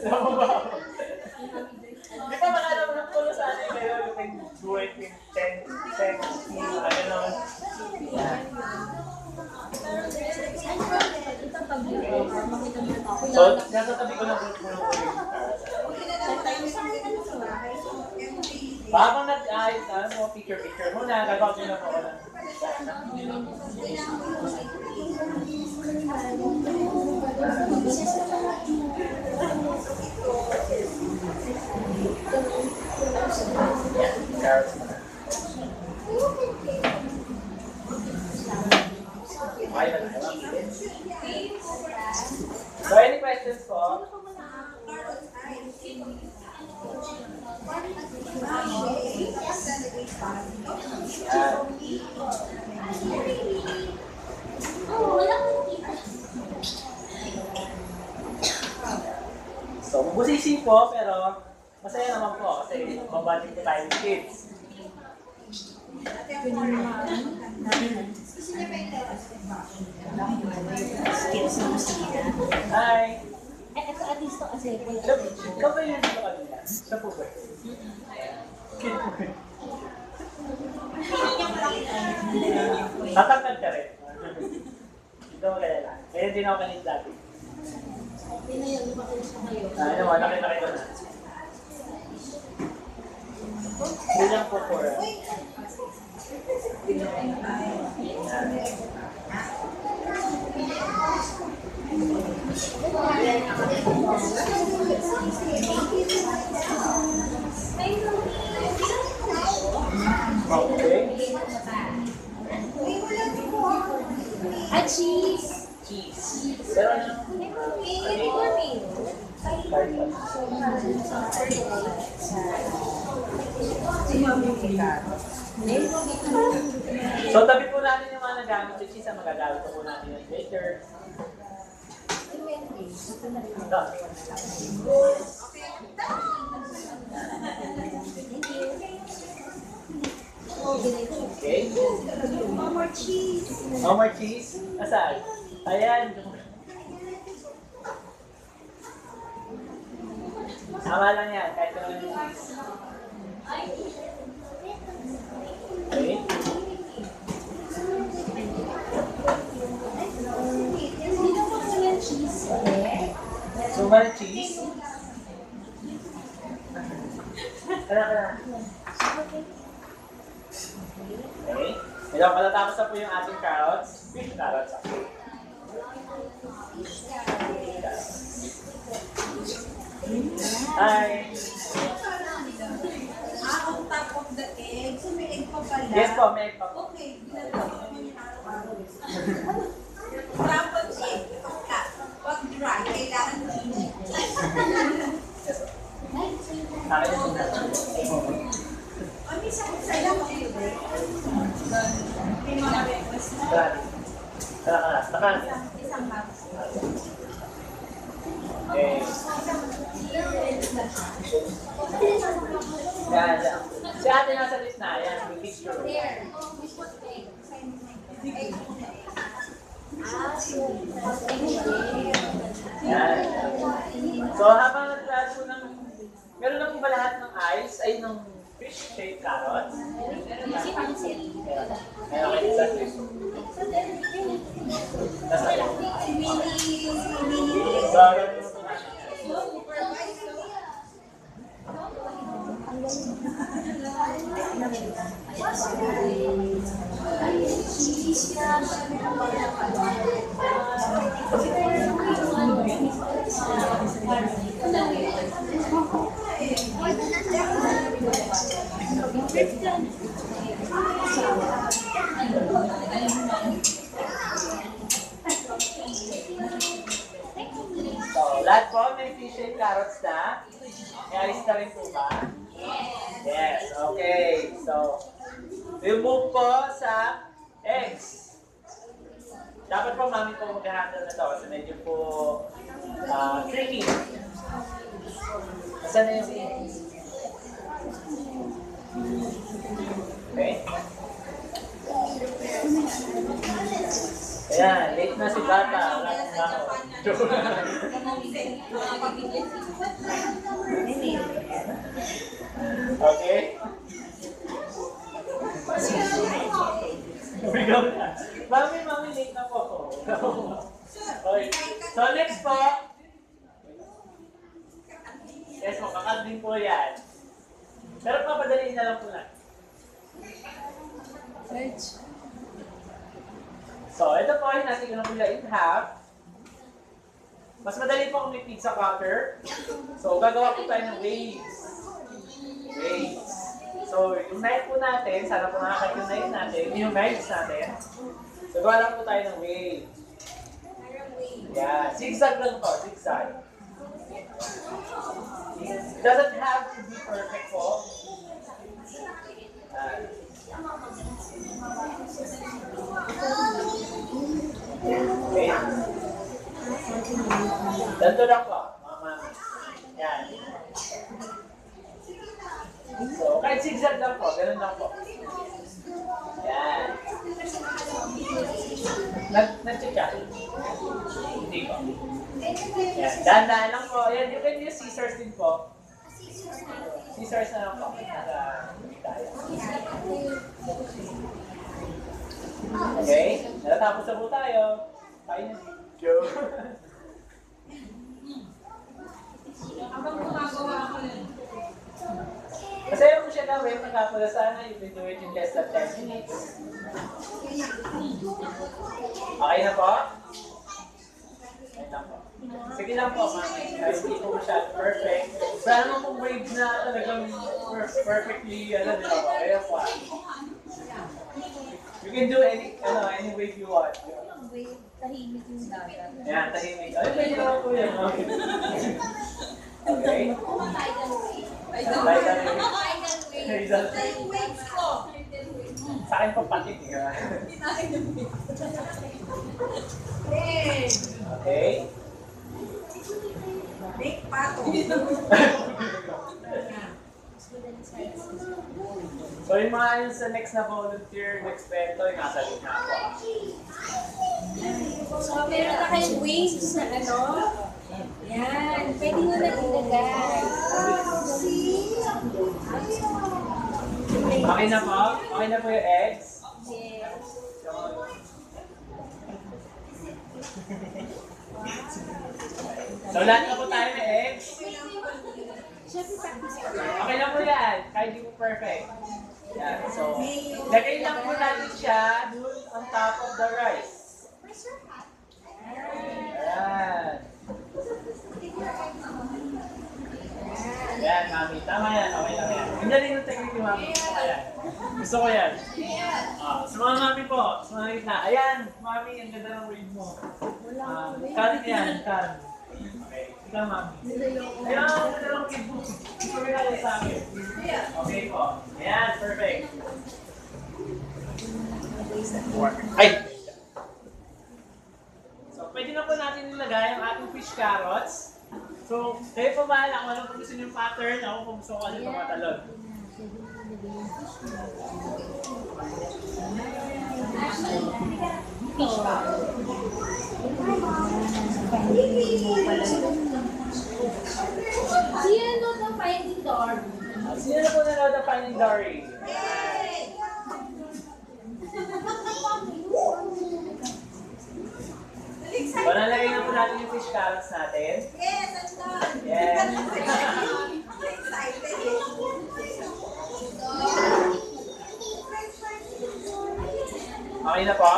Di ba makalaman ng pulo sa atin kayo yung may duet with 10 seconds, ano naman? So, nasa tabi ko ng group mo ng ulit. Habang nag-ayos na, mo picture muna, gagawin nyo na po ako ng carrots na. So, any questions po? So, mabusisi po, pero masaya naman po kasi mabanding po tayo with kids. Hi! Ito at least kasi Ikaw ba yun dito kanina? Siya po ba? Kid po. Tatangkad ka rin. Ito mo kaya lang. Kaya din ako kanina dati. Ano mo, nakita ko na. Hindi lang po for... Okay. at cheese. Cheese. Pero ano? So, tabi po natin yung mga nagamit sa cheese. Ang magagamit po natin yung later. Okay. No more cheese. No more cheese? Asaan? Ayan. Tama lang yan. Kahit naman yung cheese. Okay. So, ba cheese? Kaya. Okay. Medyo matatapos na po yung ating carrots. Fish carrots ako. Hi! On top of the egg. So may egg pa pala. Yes po, may egg pa po. Okay, ginagawa ko yung araw-araw. Dapat egg. Pag dry, kailangan mainit. Yes po. Akin yung O, minsan kung sa'yo ako yun eh. May mga request na. Tara. Isang house. Okay. Yan. Si ate nasa list na. Yan, yung picture. Yan. So, habang nag-class po ng... Meron na po ba lahat ng ice? Ay, ng fish-shaped carrots? Meron kayo sa list. Nasa list. So, ganun po natin. So, lahat po may fish-shaped carrots na. May ayos na rin po ba? Yes, okay. So, we'll move po sa eggs. Dapat po mami po mag-handle na to kasi medyo po tricky. Saan na yung eggs? Okay. Ayan, late na si Bata. Wala akong tao. Joke lang. Okay? Umigaw na. Mami, late na po ako. Okay. So next po. Yes, makakat din po yan. Pero papadaliin na lang po na. So, ito po ay natin na pula in half. Mas madali po kung may pizza cutter. So, gagawa po tayo ng waves. Waves. So, yung knife po natin, sana po nakakait yung knife natin, yung knives natin. So, gawa lang po tayo ng wave. Yeah, zigzag lang po, zigzag. It doesn't have to be perfect po. Okay. Ganito lang po, mga mami. Yan. So, kahit zigzag lang po, ganun lang po. Yan. Nag-check ka? Hindi po. Yan, dahan-dahan lang po. Yan, you can use scissors din po. Scissors na lang po. Okay? Natatapos na po tayo. Tayo na. Joe. Habang gumagawa ako yun. Masaya mo siya gawin, magkakula sana, you can do it in less than 10 minutes. Okay na po? Okay lang po. Sige lang po, mami. Kahit hindi po masyado perfect. Sana mo pong wave na talagang perfectly, di ba po? Kaya po. You can do any wave you want. Tahimik yung dagat. Yan, tahimik. Ay, pwede naman po yan. Okay. Okay. Idol Idol. waves ko. Sa akin po pati. Okay. Big pato. So yung mga yun sa next na volunteer, next experto, yung nasa gitna po. So, meron na kayong waves na ano? Yan. Pwede mo na ilagay. Okay na po? Okay na po yung eggs? Yes. So lahat na po tayo may eggs? Siyempre, practice ko. Okay na po yan, kahit di po perfect. Yan, so lagay lang po natin siya dun on top of the rice. Yan. Yan, mami. Tama yan. Okay lang yan. Ang galing ng technique ni mami. Ayan. Gusto ko yan. Sa mga mami po, sa mga gitna. Ayan, mami, ang ganda ng wave mo. Kan yan, kan. Okay. Ikaw, mami. Ayan, ang ganda ng wave mo. Gusto ko yan sa akin. Okay po. Ayan, perfect. Ay! So, pwede na po natin nilagay ang ating fish carrots. So, kayo po bahala kung ano po gusto niyo yung pattern. Ako kung gusto ko ano tumatalon. Sino the finding door? Sino na po nanood ng Finding Dory? So, nalagay na po natin yung fish carrots natin. Yes, I'm done. Yes. Excited. Okay na po?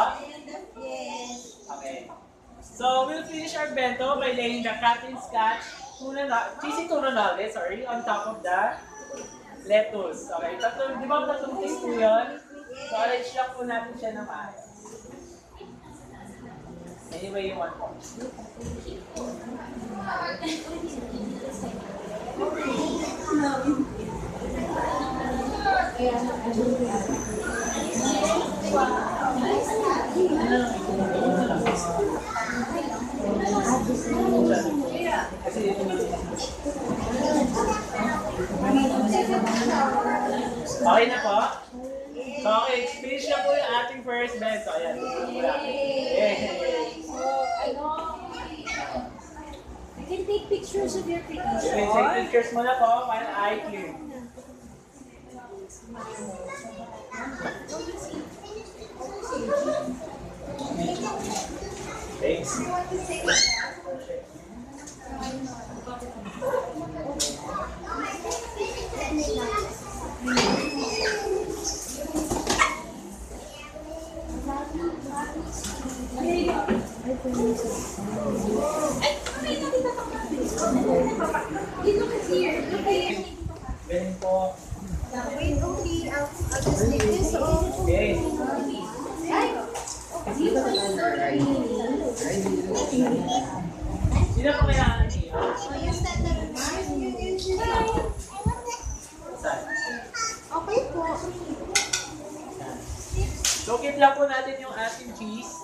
Yes. Okay. So, we'll finish our bento by laying the cotton scotch cheesy tuna nugget, on top of the lettuce. Okay, di ba tatlong piece po yun? So, arrange lang po natin siya ng maayos. Anyway you want po. Kasi okay na po? So, okay, finish na po yung ating first bed. So, ayan. Yay! So, ano, you can take pictures of your Okay, creation. take pictures muna po while I clear. Thanks. Galing po. Wait, okay. I'll just take this off. Okay. Sino po kailangan niyo? Use that na. Saan? Okay po. So, keep lang po natin yung ating cheese.